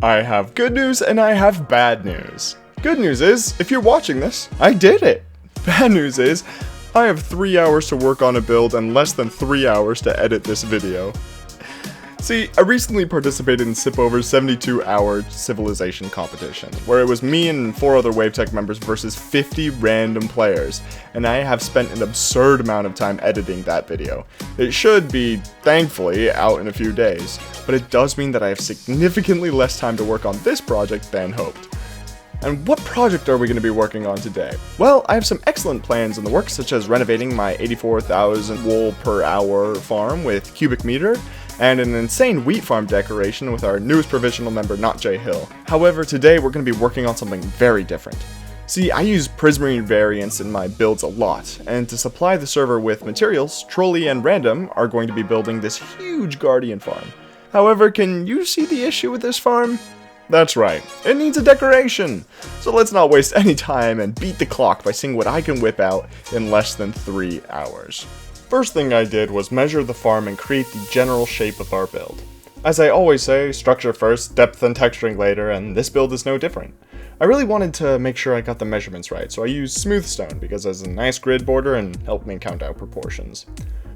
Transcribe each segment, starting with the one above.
I have good news and I have bad news. Good news is, if you're watching this, I did it. Bad news is, I have 3 hours to work on a build and less than 3 hours to edit this video. See, I recently participated in Sipover's 72-hour civilization competition, where it was me and 4 other Wavetech members versus 50 random players, and I have spent an absurd amount of time editing that video. It should be, thankfully, out in a few days, but it does mean that I have significantly less time to work on this project than hoped. And what project are we going to be working on today? Well, I have some excellent plans in the works, such as renovating my 84,000 wool per hour farm with cubic meter, and an insane wheat farm decoration with our newest provisional member, Not Hill. However, today we're going to be working on something very different. See, I use Prismarine variants in my builds a lot, and to supply the server with materials, Trolley and Random are going to be building this huge Guardian farm. However, can you see the issue with this farm? That's right, it needs a decoration! So let's not waste any time and beat the clock by seeing what I can whip out in less than 3 hours. First thing I did was measure the farm and create the general shape of our build. As I always say, structure first, depth and texturing later, and this build is no different. I really wanted to make sure I got the measurements right, so I used smooth stone because it has a nice grid border and helped me count out proportions.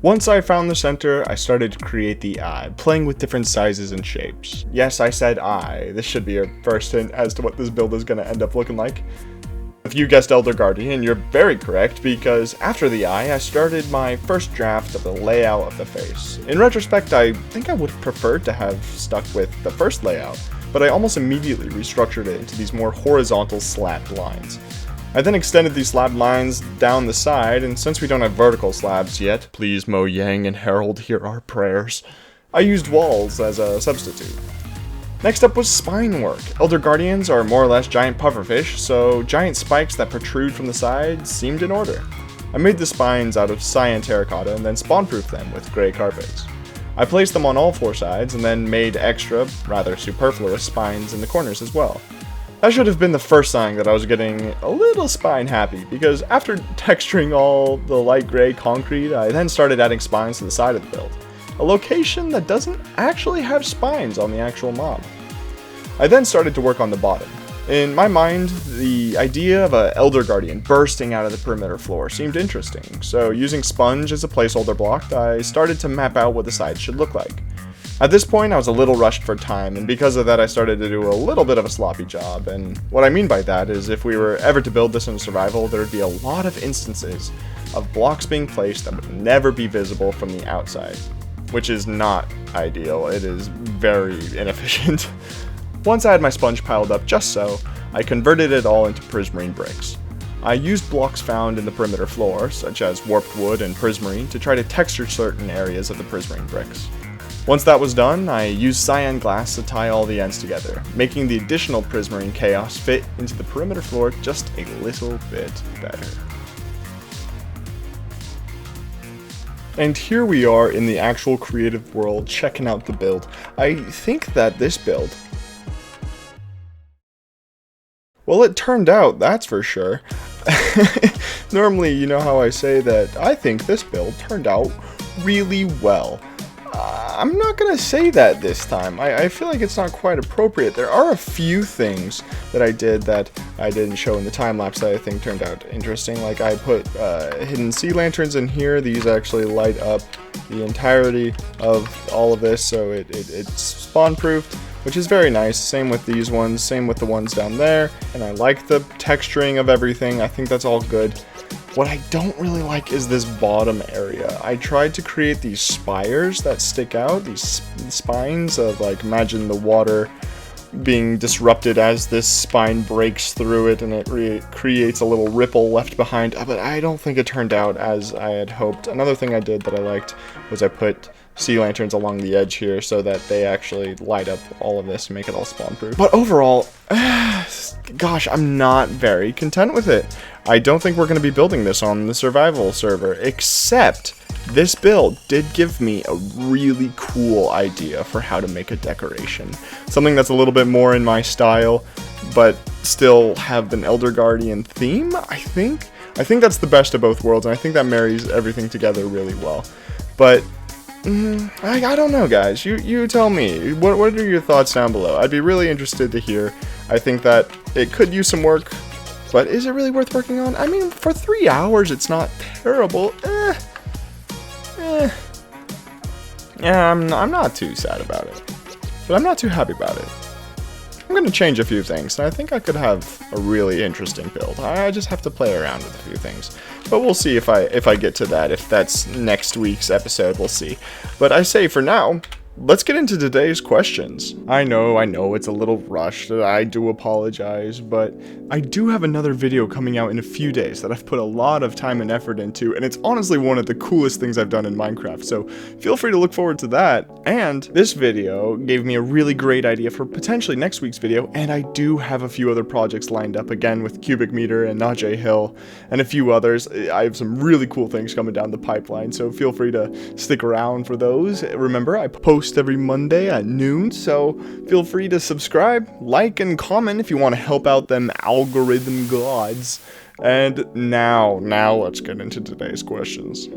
Once I found the center, I started to create the eye, playing with different sizes and shapes. Yes, I said eye. This should be your first hint as to what this build is going to end up looking like. If you guessed Elder Guardian, you're very correct, because after the eye, I started my first draft of the layout of the face. In retrospect, I think I would have preferred to have stuck with the first layout, but I almost immediately restructured it into these more horizontal slabbed lines. I then extended these slabbed lines down the side, and since we don't have vertical slabs yet, please Mojang and Herald hear our prayers, I used walls as a substitute. Next up was spine work. Elder Guardians are more or less giant pufferfish, so giant spikes that protrude from the sides seemed in order. I made the spines out of cyan terracotta and then spawn-proofed them with gray carpets. I placed them on all 4 sides and then made extra, rather superfluous spines in the corners as well. That should have been the first sign that I was getting a little spine happy, because after texturing all the light gray concrete, I then started adding spines to the side of the build. A location that doesn't actually have spines on the actual mob. I then started to work on the bottom. In my mind, the idea of an Elder Guardian bursting out of the perimeter floor seemed interesting, so using sponge as a placeholder block, I started to map out what the sides should look like. At this point, I was a little rushed for time, and because of that I started to do a little bit of a sloppy job, and what I mean by that is if we were ever to build this in survival, there would be a lot of instances of blocks being placed that would never be visible from the outside. Which is not ideal, it is very inefficient. Once I had my sponge piled up just so, I converted it all into Prismarine bricks. I used blocks found in the perimeter floor, such as warped wood and Prismarine, to try to texture certain areas of the Prismarine bricks. Once that was done, I used cyan glass to tie all the ends together, making the additional Prismarine chaos fit into the perimeter floor just a little bit better. And here we are in the actual creative world checking out the build. I think that this build, well, it turned out, that's for sure. Normally, you know how I say that I think this build turned out really well. I'm not gonna say that this time. I feel like it's not quite appropriate. There are a few things that I did that I didn't show in the time-lapse that I think turned out interesting. Like I put hidden sea lanterns in here. These actually light up the entirety of all of this, so it's spawn-proofed, which is very nice. Same with these ones, same with the ones down there. And I like the texturing of everything. I think that's all good. What I don't really like is this bottom area. I tried to create these spires that stick out, these spines of, like, imagine the water being disrupted as this spine breaks through it and it creates a little ripple left behind, but I don't think it turned out as I had hoped. Another thing I did that I liked was I put sea lanterns along the edge here so that they actually light up all of this and make it all spawn proof. But overall, gosh, I'm not very content with it. I don't think we're going to be building this on the survival server, except this build did give me a really cool idea for how to make a decoration. Something that's a little bit more in my style, but still have an Elder Guardian theme, I think. I think that's the best of both worlds, and I think that marries everything together really well. But I don't know, guys. You tell me. What are your thoughts down below? I'd be really interested to hear. I think that it could use some work, but is it really worth working on? I mean, for 3 hours, it's not terrible. Yeah, I'm not too sad about it, but I'm not too happy about it. I'm going to change a few things, and I think I could have a really interesting build. I just have to play around with a few things. But we'll see if I get to that. If that's next week's episode, we'll see. But I say for now, let's get into today's questions. I know it's a little rushed. I do apologize, but I do have another video coming out in a few days that I've put a lot of time and effort into, and it's honestly one of the coolest things I've done in Minecraft, so feel free to look forward to that. And this video gave me a really great idea for potentially next week's video, and I do have a few other projects lined up, again with Cubic Meter and Najee Hill, and a few others. I have some really cool things coming down the pipeline, so feel free to stick around for those. Remember, I post every Monday at noon, so feel free to subscribe, like, and comment if you want to help out them algorithm gods. And now let's get into today's questions.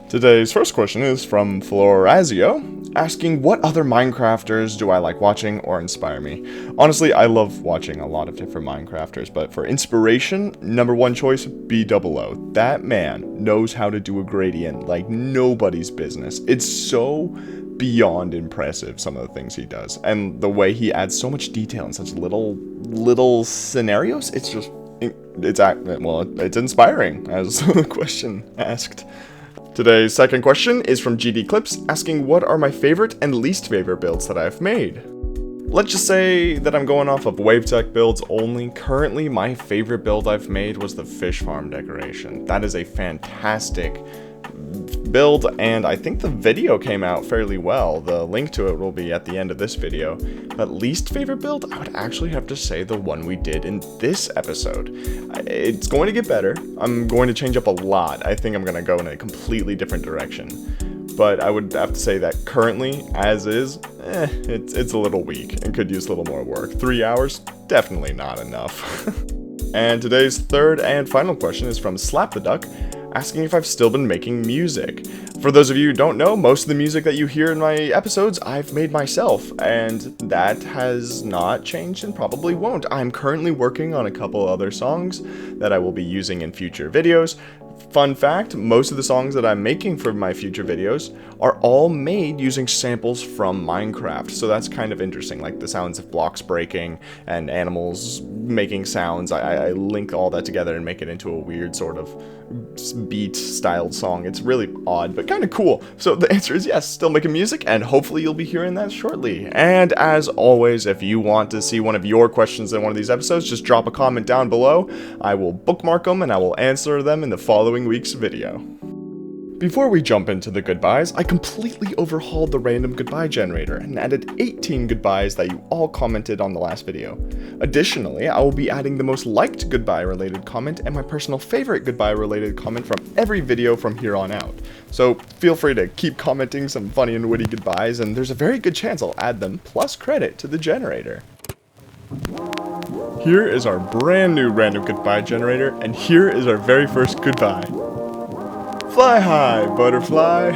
Today's first question is from Florazio, asking what other Minecrafters do I like watching or inspire me. Honestly, I love watching a lot of different Minecrafters, but for inspiration, number one choice, B00. That man knows how to do a gradient like nobody's business. It's so beyond impressive, some of the things he does, and the way he adds so much detail in such little scenarios. It's just, it's inspiring, as the question asked. Today's second question is from GD Clips, asking what are my favorite and least favorite builds that I've made. Let's just say that I'm going off of Wavetech builds only. Currently, my favorite build I've made was the fish farm decoration. That is a fantastic build, and I think the video came out fairly well. The link to it will be at the end of this video. But least favorite build, I would actually have to say the one we did in this episode. It's going to get better. I'm going to change up a lot. I think I'm going to go in a completely different direction. But I would have to say that currently, as is, it's a little weak and could use a little more work. 3 hours? Definitely not enough. And today's third and final question is from Slap the Duck, asking if I've still been making music. For those of you who don't know, most of the music that you hear in my episodes, I've made myself, and that has not changed and probably won't. I'm currently working on a couple other songs that I will be using in future videos. Fun fact, most of the songs that I'm making for my future videos are all made using samples from Minecraft, so that's kind of interesting, like the sounds of blocks breaking and animals making sounds. I link all that together and make it into a weird sort of beat-styled song. It's really odd, but kind of cool. So the answer is yes, still making music, and hopefully you'll be hearing that shortly. And as always, if you want to see one of your questions in one of these episodes, just drop a comment down below. I will bookmark them and I will answer them in the following week's video. Before we jump into the goodbyes, I completely overhauled the random goodbye generator and added 18 goodbyes that you all commented on the last video. Additionally, I will be adding the most liked goodbye related comment and my personal favorite goodbye related comment from every video from here on out. So feel free to keep commenting some funny and witty goodbyes, and there's a very good chance I'll add them plus credit to the generator. Here is our brand new random goodbye generator, and here is our very first goodbye. Fly high, butterfly.